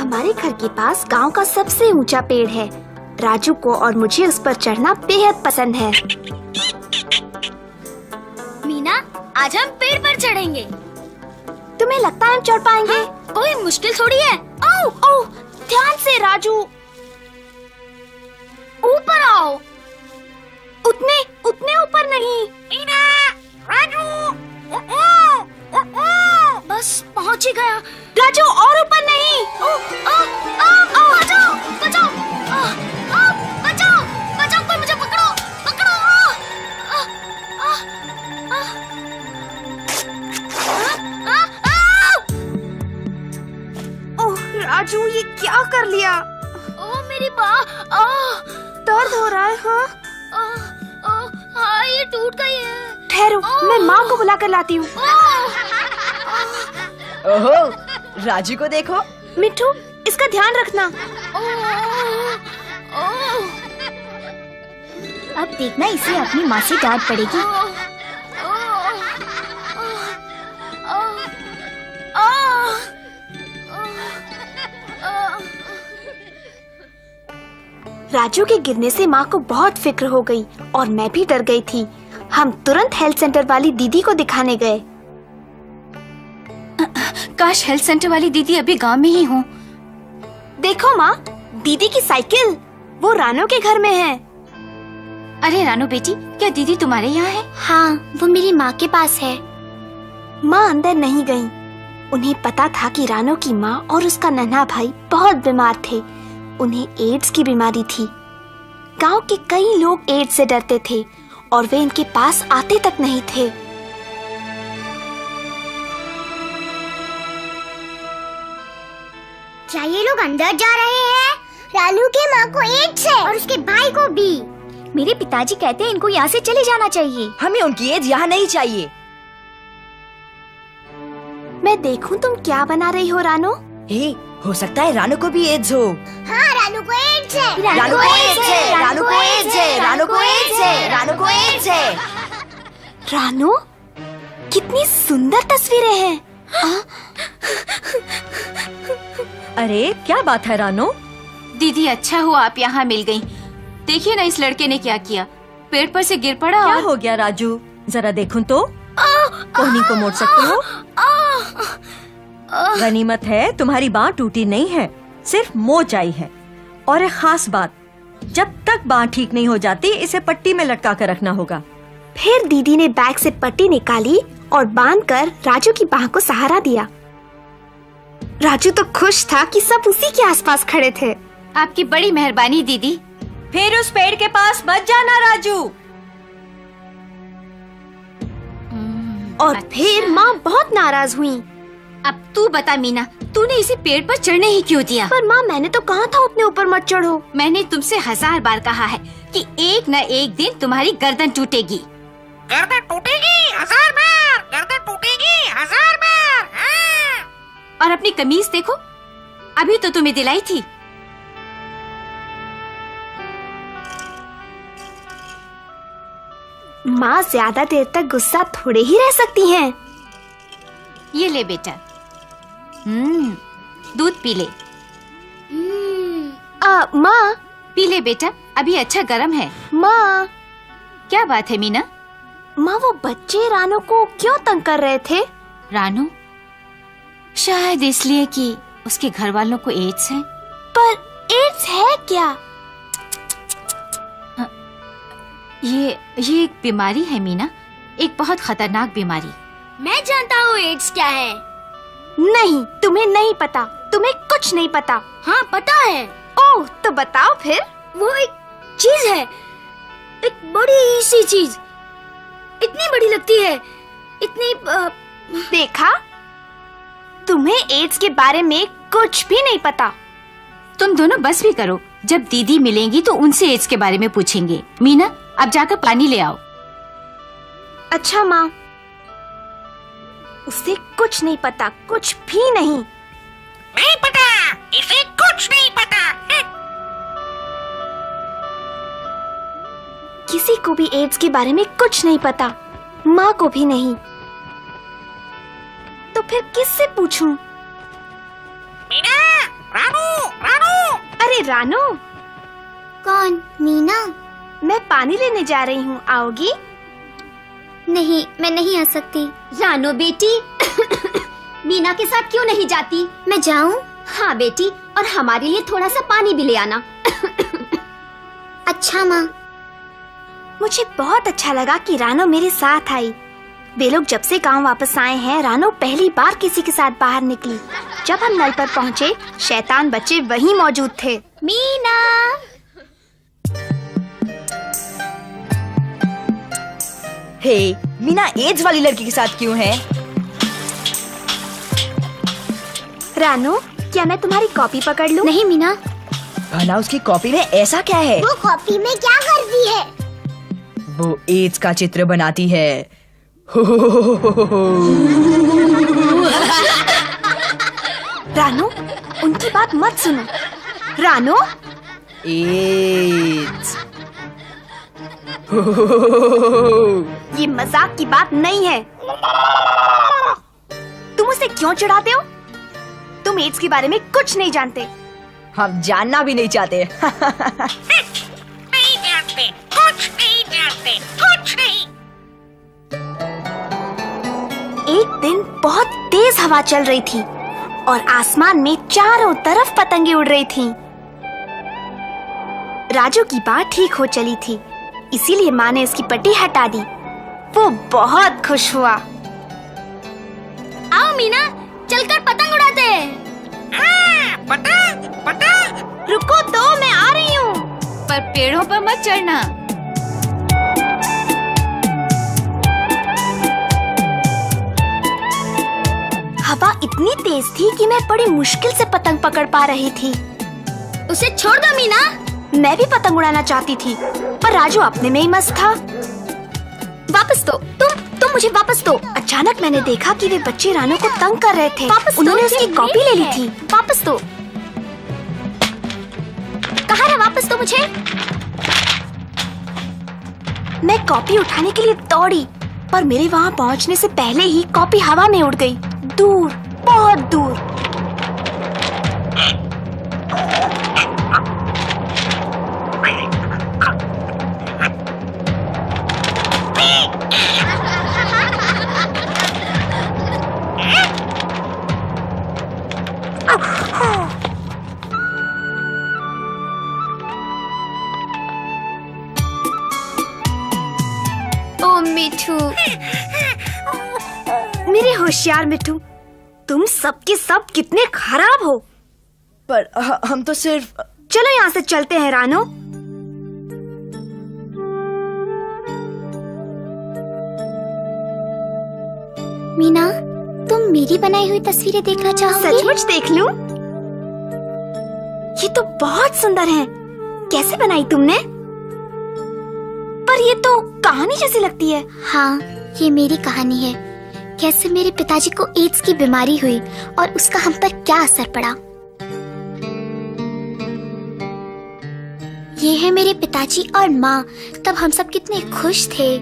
हमारे घर के पास गांव का सबसे ऊंचा पेड़ है। राजू को और मुझे उस पर चढ़ना बेहद पसंद है। मीना, आज हम पेड़ पर चढ़ेंगे। तुम्हें लगता है हम चढ़ पाएंगे? हाँ, कोई मुश्किल थोड़ी है। ओह ओह, ध्यान से राजू, ऊपर आओ। उतने ऊपर नहीं। मीना, राजू, बस पहुंच ही गया। राजू और ऊपर नहीं। बचाओ, बचाओ, बचाओ, बचाओ, कोई मुझे पकड़ो, पकड़ो। ओह राजू, ये क्या कर लिया? ओ मेरी बाँह, दर्द हो रहा है? हाँ हाँ, ये टूट गई है। ठहरो, मैं माँ को बुला कर लाती हूँ। ओहो, राजू को देखो। मिट्ठू, इसका ध्यान रखना। अब देखना, इसे अपनी माँ से डांट पड़ेगी। राजू के गिरने से माँ को बहुत फिक्र हो गई और मैं भी डर गई थी। हम तुरंत हेल्थ सेंटर वाली दीदी को दिखाने गए। काश हेल्थ सेंटर वाली दीदी अभी गांव में ही हो। देखो माँ, दीदी की साइकिल, वो रानो के घर में है। अरे रानो बेटी, क्या दीदी तुम्हारे यहाँ है? हाँ, वो मेरी माँ के पास है। माँ अंदर नहीं गई। उन्हें पता था कि रानो की माँ और उसका नन्हा भाई बहुत बीमार थे। उन्हें एड्स की बीमारी थी। गांव के कई लोग एड्स से डरते थे और वे इनके पास आते तक नहीं थे। क्या ये लोग अंदर जा रहे हैं? रानू के माँ को एड्स है और उसके भाई को भी। मेरे पिताजी कहते हैं इनको यहाँ से चले जाना चाहिए। हमें उनकी एज यहाँ नहीं चाहिए। मैं देखूं तुम क्या बना रही हो रानो? हो सकता है रानू को भी एड्स हो। हाँ, रानू को एड्स है। रानू को एड्स है, रानू को एड्स है, रानू को एड्स है, रानू को एड्स है। रानो, कितनी सुंदर तस्वीरें हैं। अरे क्या बात है रानो? दीदी, अच्छा हुआ आप यहाँ मिल गयी। देखिए ना, इस लड़के ने क्या किया, पेड़ पर से गिर पड़ा। क्या हो गया राजू? जरा देखूं तो। कोहनी को मोड़ सकते हो? गनीमत है तुम्हारी बाँह टूटी नहीं है, सिर्फ मोच आई है। और एक खास बात, जब तक बाँह ठीक नहीं हो जाती इसे पट्टी में लटका कर रखना होगा। फिर दीदी ने बैग से पट्टी निकाली और बांधकर राजू की बाँह को सहारा दिया। राजू तो खुश था कि सब उसी के आसपास खड़े थे। आपकी बड़ी मेहरबानी दीदी। फिर उस पेड़ के पास मत जाना राजू। और फिर माँ बहुत नाराज हुई। अब तू बता मीना, तूने इसे पेड़ पर चढ़ने ही क्यों दिया? पर माँ, मैंने तो कहा था उतने ऊपर मत चढ़ो। मैंने तुमसे 1000 बार कहा है कि एक न एक दिन तुम्हारी गर्दन टूटेगी। गर्दन टूटेगी 1000 बार, गर्दन टूटेगी 1000 बार। हाँ। और अपनी कमीज देखो, अभी तो तुम्हें दिलाई थी। माँ ज्यादा देर तक गुस्सा थोड़े ही रह सकती हैं। ये ले बेटा, दूध पी ले। माँ, पी ले बेटा, अभी अच्छा गर्म है। माँ, क्या बात है मीना? माँ, वो बच्चे रानो को क्यों तंग कर रहे थे? रानू, शायद इसलिए कि उसके घर वालों को एड्स है। पर एड्स है क्या? ये एक बीमारी है मीना, एक बहुत खतरनाक बीमारी। मैं जानता हूँ एड्स क्या है। नहीं, तुम्हें नहीं पता, तुम्हें कुछ नहीं पता। हाँ, पता है। ओह, तो बताओ फिर। वो एक चीज है, एक बड़ी सी चीज, इतनी बड़ी लगती है, इतनी देखा, तुम्हें एड्स के बारे में कुछ भी नहीं पता। तुम दोनों बस भी करो, जब दीदी मिलेंगी तो उनसे एड्स के बारे में पूछेंगे। मीना, अब जाकर पानी ले आओ। अच्छा माँ, उसे कुछ नहीं पता, कुछ भी नहीं। नहीं पता, इसे कुछ नहीं पता। किसी को भी एड्स के बारे में कुछ नहीं पता, माँ को भी नहीं। तो फिर किससे पूछूं? मीना, रानू रानू। अरे रानू, कौन? मीना? मैं पानी लेने जा रही हूँ, आओगी? नहीं, मैं नहीं आ सकती। रानो बेटी, मीना के साथ क्यों नहीं जाती? मैं जाऊँ? हाँ बेटी, और हमारे लिए थोड़ा सा पानी भी ले आना। अच्छा माँ। मुझे बहुत अच्छा लगा कि रानो मेरे साथ आई। वे लोग जब से गांव वापस आए हैं, रानो पहली बार किसी के साथ बाहर निकली। जब हम नल पर पहुँचे, शैतान बच्चे वहीं मौजूद थे। मीना! हे, मीना एड्स वाली लड़की के साथ क्यों है? रानो, क्या मैं तुम्हारी कॉपी पकड़ लूं? नहीं मीना। भला उसकी कॉपी में ऐसा क्या है? वो कॉपी में क्या कर दी है? वो एड्स का चित्र बनाती है। रानो, उनकी बात मत सुनो। रानो, एड्स। ये मजाक की बात नहीं है। तुम उसे क्यों चिढ़ाते हो? तुम एड्स के बारे में कुछ नहीं जानते। हम जानना भी नहीं चाहते। नहीं जानते, कुछ नहीं जानते, कुछ नहीं। एक दिन बहुत तेज हवा चल रही थी और आसमान में चारों तरफ पतंगे उड़ रही थीं। राजू की बात ठीक हो चली थी, इसीलिए माँ ने इसकी पट्टी हटा दी। वो बहुत खुश हुआ। आओ मीना, चलकर पतंग उड़ाते हैं। पतंग पतंग। रुको तो, मैं आ रही हूँ। पर पेड़ों पर मत चढ़ना। हवा इतनी तेज थी कि मैं बड़ी मुश्किल से पतंग पकड़ पा रही थी। उसे छोड़ दो मीना। मैं भी पतंग उड़ाना चाहती थी, पर राजू अपने में ही मस्त था। वापस दो, तुम मुझे वापस दो। अचानक मैंने देखा कि वे बच्चे रानू को तंग कर रहे थे। उन्होंने उसकी कॉपी ले ली थी। वापस दो। कहाँ है? वापस दो मुझे। मैं कॉपी उठाने के लिए दौड़ी, पर मेरे वहाँ पहुँचने से पहले ही कॉपी हवा में उड़ गई, दूर, बहुत दूर। ओ मिठू, मेरे होशियार मिठू, तुम सबके सब कितने खराब हो। पर हम तो सिर्फ। चलो यहाँ से चलते हैं रानो। मीना, तुम मेरी बनाई हुई तस्वीरें देखना चाहोगे? सचमुच देख लूं? ये तो बहुत सुंदर है। कैसे बनाई तुमने? पर ये तो कहानी जैसी लगती है। हाँ, ये मेरी कहानी है। कैसे मेरे पिताजी को एड्स की बीमारी हुई और उसका हम पर क्या असर पड़ा। ये है मेरे पिताजी और माँ। तब हम सब कितने खुश थे।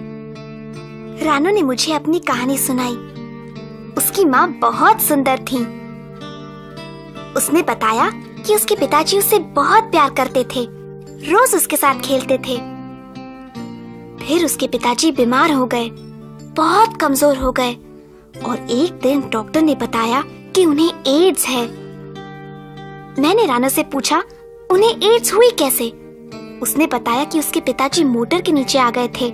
रानो ने मुझे अपनी कहानी सुनाई। उसकी माँ बहुत सुंदर थी। उसने बताया कि उसके पिताजी उससे बहुत प्यार करते थे, रोज उसके साथ खेलते थे। फिर उसके पिताजी बीमार हो गए, बहुत कमजोर हो गए और एक दिन डॉक्टर ने बताया कि उन्हें एड्स है। मैंने रानो से पूछा उन्हें एड्स हुई कैसे। उसने बताया कि उसके पिताजी मोटर के नीचे आ गए थे।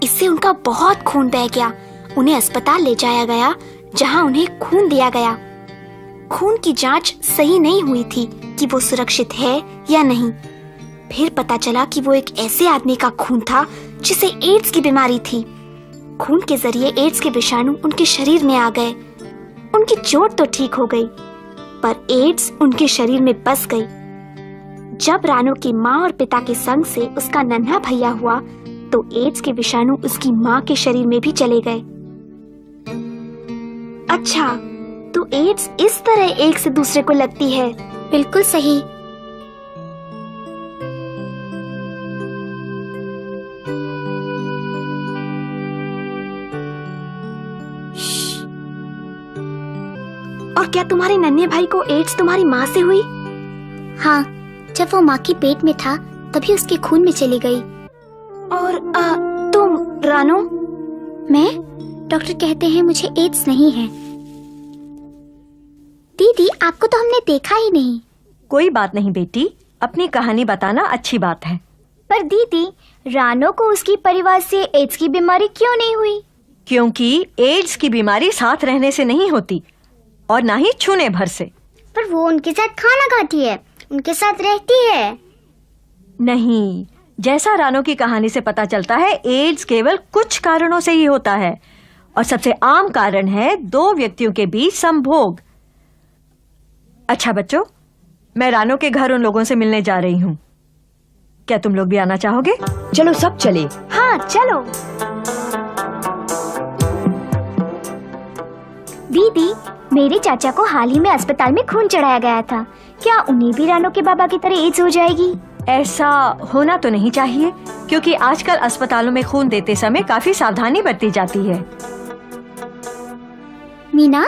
इससे उनका बहुत खून बह गया। उन्हें अस्पताल ले जाया गया, जहां उन्हें खून दिया गया। खून की जांच सही नहीं हुई थी कि वो सुरक्षित है या नहीं। फिर पता चला कि वो एक ऐसे आदमी का खून था जिसे एड्स की बीमारी थी। खून के जरिए एड्स के विषाणु उनके शरीर में आ गए। उनकी चोट तो ठीक हो गई, पर एड्स उनके शरीर में बस गई। जब रानो की माँ और पिता के संग से उसका नन्हा भैया हुआ, तो एड्स के विषाणु उसकी माँ के शरीर में भी चले गए। अच्छा, तो एड्स इस तरह एक से दूसरे को लगती है। बिल्कुल सही। और क्या तुम्हारे नन्हे भाई को एड्स तुम्हारी माँ से हुई? हाँ, जब वो माँ के पेट में था तभी उसके खून में चली गई। और तुम रानो? मैं? डॉक्टर कहते हैं मुझे एड्स नहीं है। दीदी, आपको तो हमने देखा ही नहीं। कोई बात नहीं बेटी, अपनी कहानी बताना अच्छी बात है। पर दीदी, रानो को उसकी परिवार से एड्स की बीमारी क्यों नहीं हुई? क्योंकि एड्स की बीमारी साथ रहने से नहीं होती और ना ही छूने भर से। पर वो उनके साथ खाना खाती है, उनके साथ रहती है। नहीं, जैसा रानो की कहानी से पता चलता है, एड्स केवल कुछ कारणों से ही होता है और सबसे आम कारण है 2 व्यक्तियों के बीच संभोग। अच्छा बच्चों, मैं रानो के घर उन लोगों से मिलने जा रही हूँ। क्या तुम लोग भी आना चाहोगे? चलो सब चले। हाँ चलो। दीदी, मेरे चाचा को हाल ही में अस्पताल में खून चढ़ाया गया था। क्या उन्हें भी रानो के बाबा की तरह एड्स हो जाएगी? ऐसा होना तो नहीं चाहिए, क्योंकि आजकल अस्पतालों में खून देते समय काफी सावधानी बरती जाती है। मीना,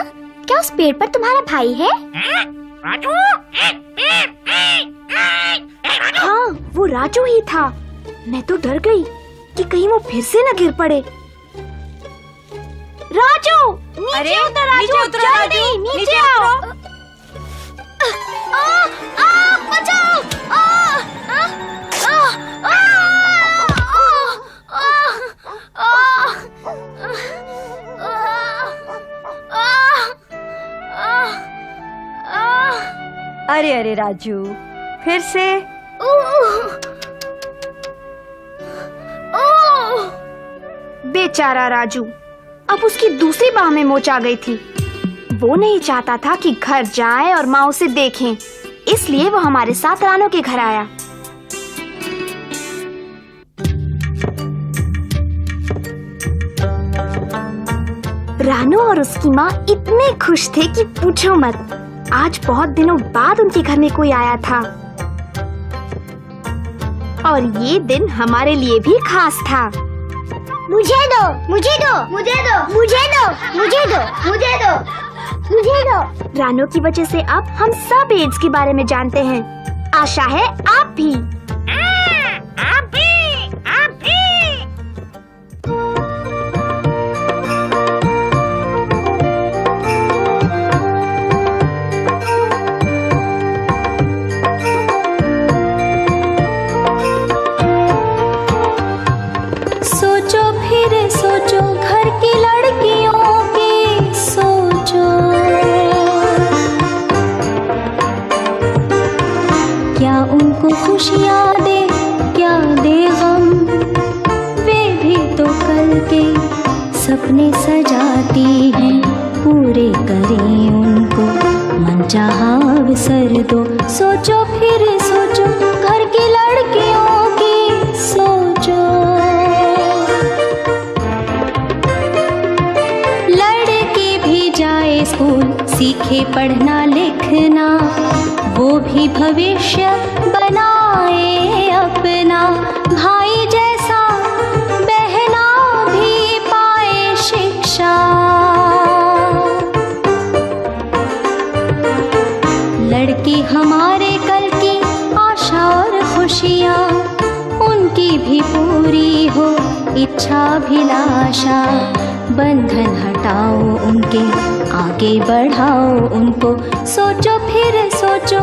क्या उस पेड़ पर तुम्हारा भाई है? राजू, हाँ, वो राजू ही था। मैं तो डर गई कि कहीं वो फिर से न गिर पड़े। राजू, नीचे उतर राजू, जल्दी नीचे आओ। बचाओ! अरे अरे राजू, फिर से? बेचारा राजू, अब उसकी दूसरी बाह में मोच आ गई थी। वो नहीं चाहता था कि घर जाए और माँ उसे देखें, इसलिए वो हमारे साथ रानो के घर आया। रानो और उसकी माँ इतने खुश थे कि पूछो मत। आज बहुत दिनों बाद उनके घर में कोई आया था और ये दिन हमारे लिए भी खास था। मुझे दो, मुझे दो, मुझे दो, मुझे दो, मुझे दो, मुझे दो, मुझे दो। रानो की वजह से अब हम सब एड्स के बारे में जानते हैं। आशा है आप भी। आप भी। सोचो फिर सोचो, घर की लड़कियों की सोचो। क्या उनको खुशियाँ दे, क्या दे गम? वे भी तो कल के सपने सजाती हैं, पूरे करें उनको मनचाहा अवसर दो। सोचो फिर सोचो, घर की लड़कियों की सोचो। लड़की भी जाए स्कूल, सीखे पढ़ना लिखना, वो भी भविष्य बनाए अपना। भाई जैसा बहना भी पाए शिक्षा। लड़की हमारे कल की आशा और खुशियाँ, उनकी भी पूरी हो इच्छाभिलाषा। बंधन हटाओ उनके, आगे बढ़ाओ उनको। सोचो फिर सोचो,